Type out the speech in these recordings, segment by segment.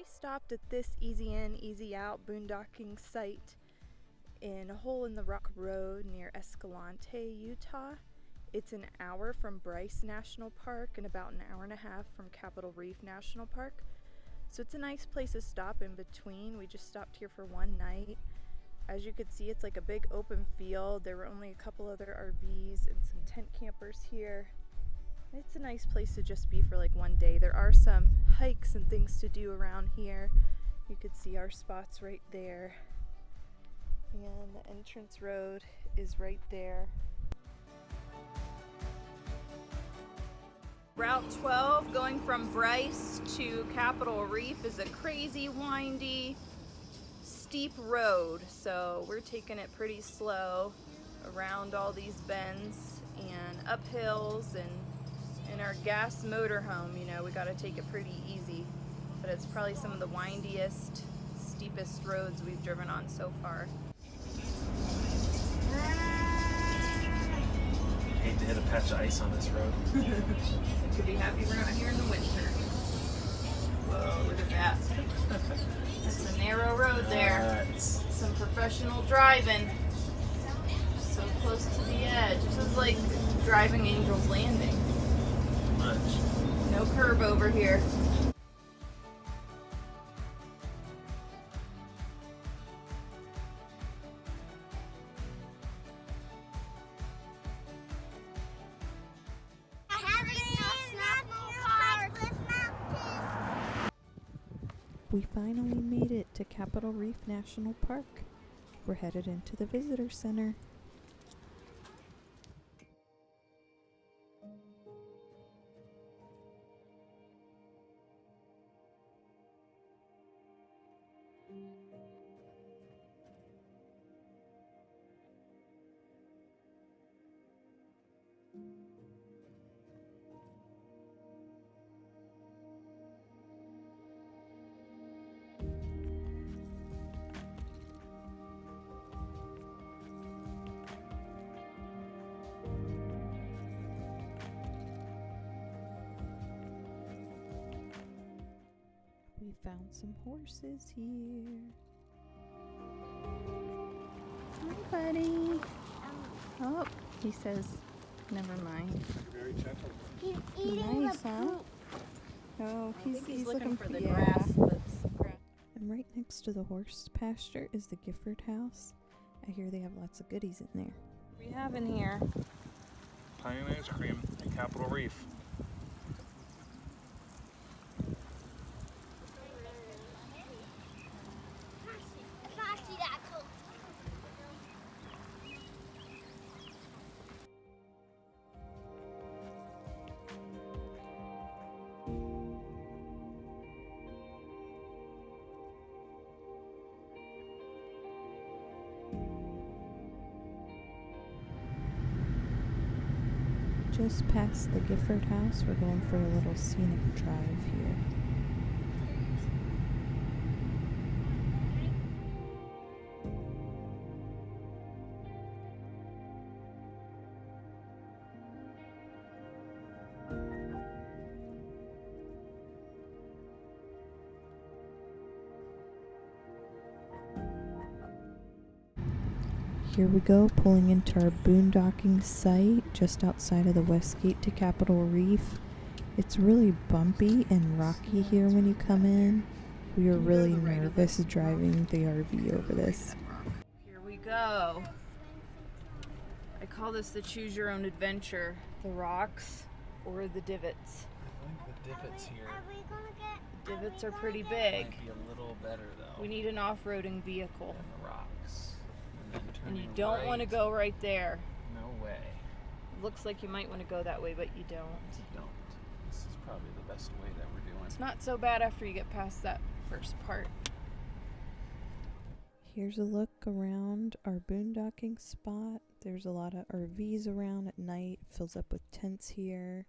We stopped at this easy in, easy out boondocking site in a hole in the rock road near Escalante, Utah. It's an hour from Bryce National Park and about an hour and a half from Capitol Reef National Park. So it's a nice place to stop in between. We just stopped here for one night. As you could see, it's like a big open field. There were only a couple other RVs and some tent campers here. It's a nice place to just be for like one day. There are some hikes and things to do around here. You could see our spots right there. And the entrance road is right there. Route 12 going from Bryce to Capitol Reef is a crazy, windy, steep road. So we're taking it pretty slow around all these bends and up hills, and in our gas motorhome, you know, we got to take it pretty easy. But it's probably some of the windiest, steepest roads we've driven on so far. I hate to hit a patch of ice on this road. Could be happy we're not here in the winter. Whoa, look at that. That's a narrow road there. Some professional driving. So close to the edge. This is like driving Angel's Landing. Much. No curb over here. We finally made it to Capitol Reef National Park. We're headed into the visitor center. We found some horses here. Hi, buddy. Oh, he says, never mind. Very gentle. He's eating Nice, the huh? poop. Oh, He's looking for the yeah. grass. And right next to the horse pasture is the Gifford house. I hear they have lots of goodies in there. What do we have in here? Pie and ice cream at Capitol Reef. Just past the Gifford house, we're going for a little scenic drive here. Here we go, pulling into our boondocking site just outside of the west gate to Capitol Reef. It's really bumpy and rocky here when you come in. We were really nervous driving the RV over this. Here we go. I call this the choose your own adventure. The rocks or the divots. I think the divots here The divots are pretty big. might be a little better though. We need an off-roading vehicle. than the rocks. And then And you turning don't want to right. go right there. No way. Looks like you might want to go that way, but you don't. Don't. This is probably the best way that we're doing. It's not so bad after you get past that first part. Here's a look around our boondocking spot. There's a lot of RVs around at night. Fills up with tents here.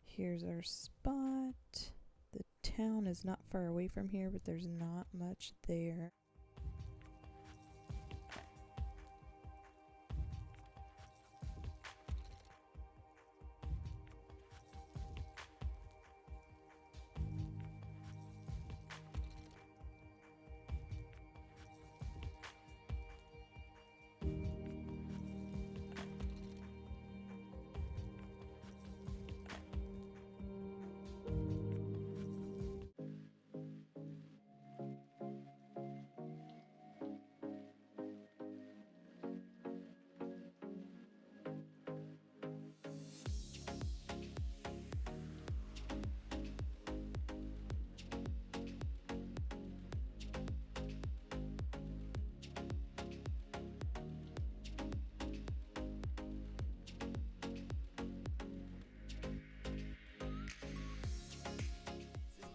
Here's our spot. The town is not far away from here, but there's not much there.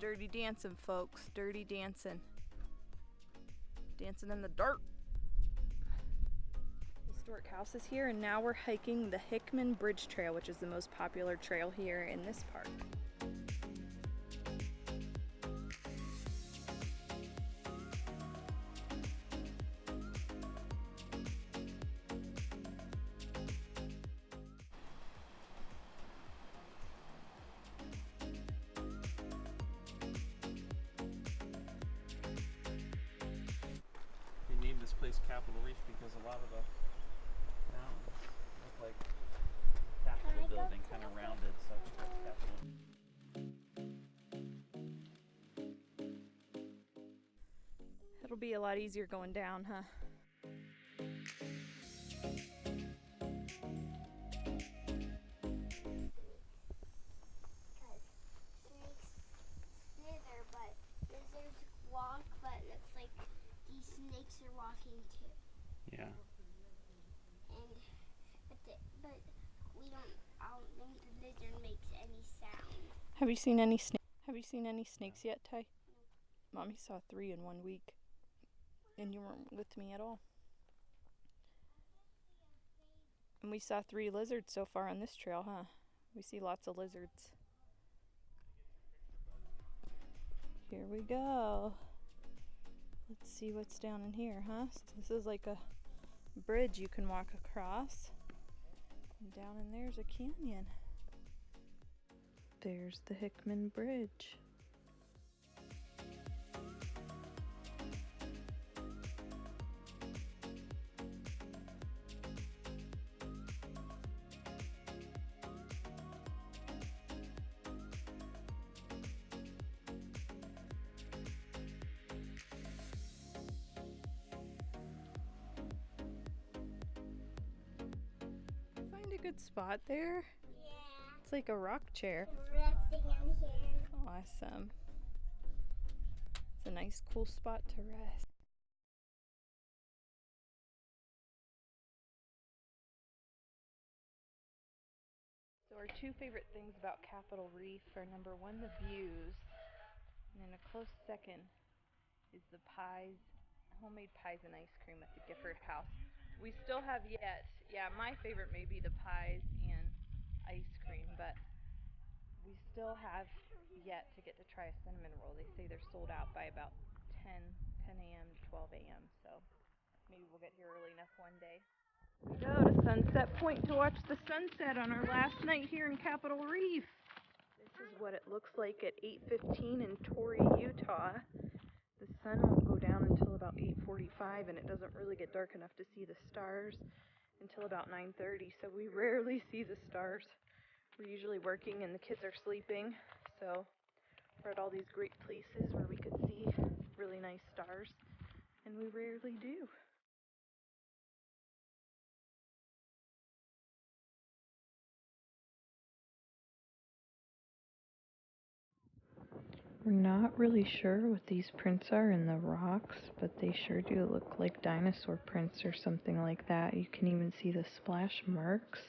Dirty dancing, folks. Dirty dancing. Dancing in the dirt. Historic house is here, and now we're hiking the Hickman Bridge Trail, which is the most popular trail here in this park. This place Capitol Reef because a lot of the mountains look like Capitol building, kind of rounded, so I think that's Capitol. It'll be a lot easier going down, huh? Because snakes slither, but lizards walk, but it looks like these snakes are walking too. Yeah. And but I don't think the lizard makes any sound. Have you seen any snakes yet, Ty? Mommy saw 3 in 1 week, and you weren't with me at all. And we saw 3 lizards so far on this trail, huh? We see lots of lizards. Here we go. Let's see what's down in here, huh? So this is like a bridge you can walk across. And down in there's a canyon. There's the Hickman Bridge. Find a good spot there. Yeah. It's like a rock chair. Resting in here. Awesome. It's a nice, cool spot to rest. So our 2 favorite things about Capitol Reef are number 1, the views, and then a close second is the pies, homemade pies and ice cream at the Gifford House. We still have yet, my favorite may be the pies and ice cream, but we still have yet to get to try a cinnamon roll. They say they're sold out by about 10 a.m. to 12 a.m. So maybe we'll get here early enough one day. We go to Sunset Point to watch the sunset on our last night here in Capitol Reef. This is what it looks like at 8:15 in Torrey, Utah. The sun won't go down until about 8:45, and it doesn't really get dark enough to see the stars until about 9:30. So we rarely see the stars. We're usually working and the kids are sleeping, so we're at all these great places where we could see really nice stars, and we rarely do. We're not really sure what these prints are in the rocks, but they sure do look like dinosaur prints or something like that. You can even see the splash marks.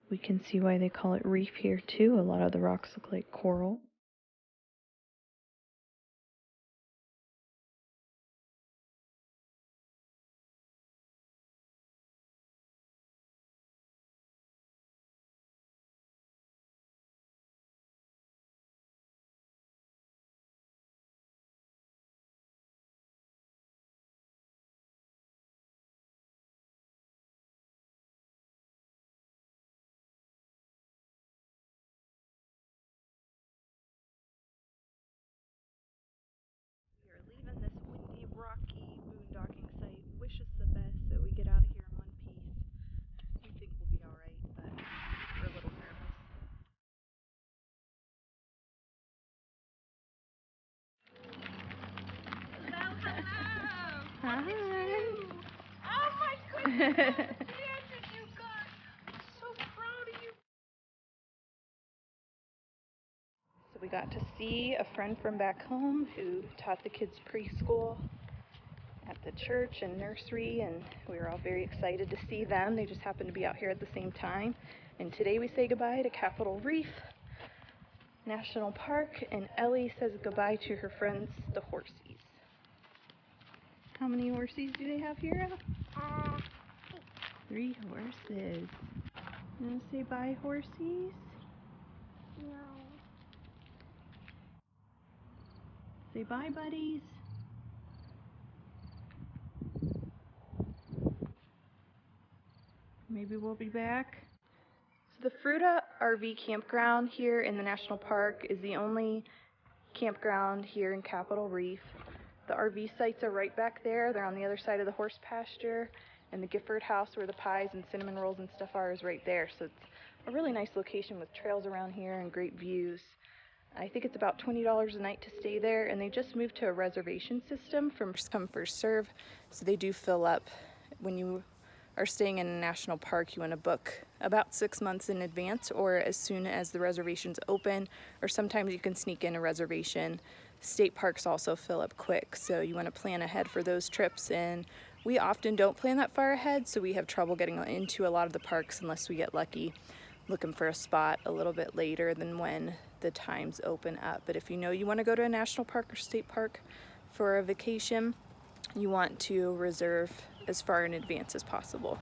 We can see why they call it reef here too. A lot of the rocks look like coral. We're leaving this windy, rocky boondocking site. Wish us the best that we get out of here in one piece. We think we'll be alright, but we're a little nervous. Hello. Hi. Oh my goodness. Dances you got. I'm so proud of you. So we got to see a friend from back home who taught the kids preschool at the church and nursery, and we were all very excited to see them. They just happened to be out here at the same time. And today we say goodbye to Capitol Reef National Park, and Ellie says goodbye to her friends, the horsies. How many horsies do they have here? 3 horses. You want to say bye, horsies? No. Say bye, buddies. Maybe we'll be back. So the Fruta RV campground here in the national park is the only campground here in Capitol Reef. The RV sites are right back there. They're on the other side of the horse pasture, and the Gifford house where the pies and cinnamon rolls and stuff are is right there. So it's a really nice location with trails around here and great views. I think it's about $20 a night to stay there, and they just moved to a reservation system from first come first serve, so they do fill up. When you are staying in a national park, you want to book about 6 months in advance or as soon as the reservation's open, or sometimes you can sneak in a reservation. State parks also fill up quick, so you want to plan ahead for those trips, and we often don't plan that far ahead, so we have trouble getting into a lot of the parks unless we get lucky looking for a spot a little bit later than when the times open up. But if you know you want to go to a national park or state park for a vacation, you want to reserve as far in advance as possible.